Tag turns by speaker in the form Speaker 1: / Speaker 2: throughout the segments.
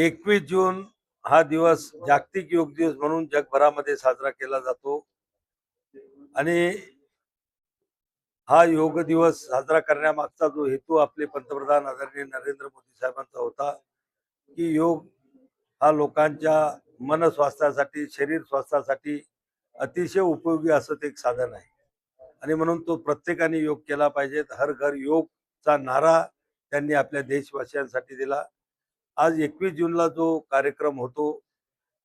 Speaker 1: 21 जून हा दिवस जागतिक योग दिवस म्हणून जगभरामध्ये साजरा केला जातो आणि हा योग दिवस साजरा करण्यामागचा जो हेतू आपले पंतप्रधान आदरणीय नरेंद्र मोदी साहेबांचा होता की योग हा लोकांच्या मन स्वास्थ्यासाठी, शरीर स्वास्थ्यासाठी अतिशय उपयोगी असं ते एक साधन आहे आणि म्हणून तो प्रत्येकाने योग केला पाहिजे. हर घर योगचा नारा त्यांनी आपल्या देशवासियांसाठी दिला. आज 21 जूनला जो कार्यक्रम होतो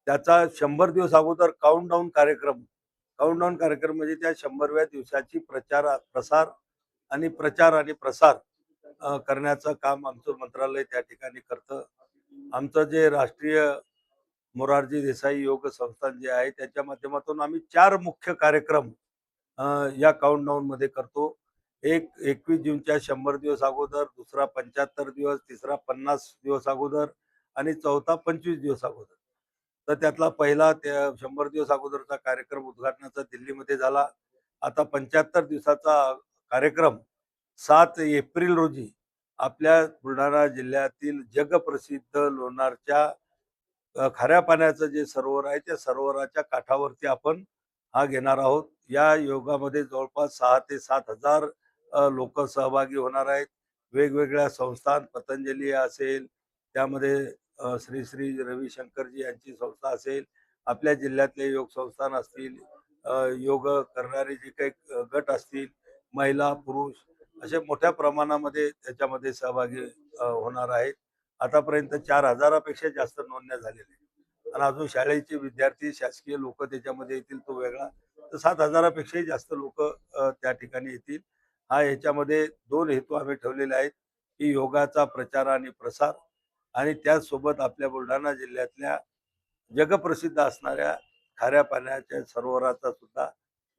Speaker 1: त्याचा 100 दिवस अगोदर काउंटडाऊन कार्यक्रम म्हणजे त्या 100व्या दिवसाची प्रचार आणि प्रसार करण्याचं काम आमचं मंत्रालय त्या ठिकाणी करतं. आमचं जे राष्ट्रीय मोरारजी देसाई योग संस्थान जे आहे त्याच्या माध्यमातून आम्ही 4 मुख्य कार्यक्रम या काउंटडाऊन मध्ये करतो. एक 21 जूनच्या 100 दिवस अगोदर, दुसरा 75 दिवस, तिसरा 50 दिवस अगोदर आणि चौथा 25 दिवस अगोदर. तर त्यातला पहिला त्या 100 दिवस अगोदरचा कार्यक्रम उद्घाटनाचा दिल्लीमध्ये झाला. आता 75 दिवसाचा कार्यक्रम 7 एप्रिल रोजी आपल्या बुलढाणा जिल्ह्यातील जगप्रसिद्ध लोणारच्या खाऱ्या पाण्याचं जे सरोवर आहे त्या सरोवराच्या काठावरती आपण हा घेणार आहोत. या योगामध्ये जवळपास 6 ते 7 हजार लोक सहभागी होणार आहेत. वेगवेगळ्या संस्थान, पतंजली असेल, त्यामध्ये श्री श्री रविशंकरजी यांची संस्था असेल, आपल्या जिल्ह्यातले योग संस्थान असतील, योग करणारे जे काही गट असतील, महिला पुरुष असे मोठ्या प्रमाणामध्ये त्याच्यामध्ये सहभागी होणार आहेत. आतापर्यंत 4,000पेक्षा जास्त नोंदण्या झालेल्या आहेत आणि अजून शाळेचे विद्यार्थी, शासकीय लोक त्याच्यामध्ये येतील तो वेगळा. तर 7,000पेक्षाही जास्त लोक त्या ठिकाणी येतील. हा ह्याच्यामध्ये 2 हेतू आम्ही ठेवलेले आहेत की योगाचा प्रचार आणि प्रसार आणि त्याचसोबत आपल्या बुलढाणा जिल्ह्यातल्या जगप्रसिद्ध असणाऱ्या खाऱ्या पाण्याच्या सरोवराचा सुद्धा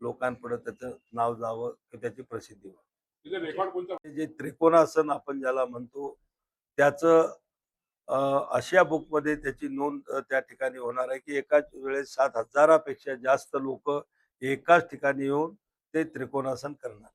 Speaker 1: लोकांपुढे त्याचं नाव जावं, की त्याची प्रसिद्धी व्हावी. जे त्रिकोणासन आपण ज्याला म्हणतो त्याचं आशिया बुकमध्ये त्याची नोंद त्या ठिकाणी होणार आहे की एकाच वेळेस 7,000पेक्षा जास्त लोक एकाच ठिकाणी येऊन ते त्रिकोणासन करणार.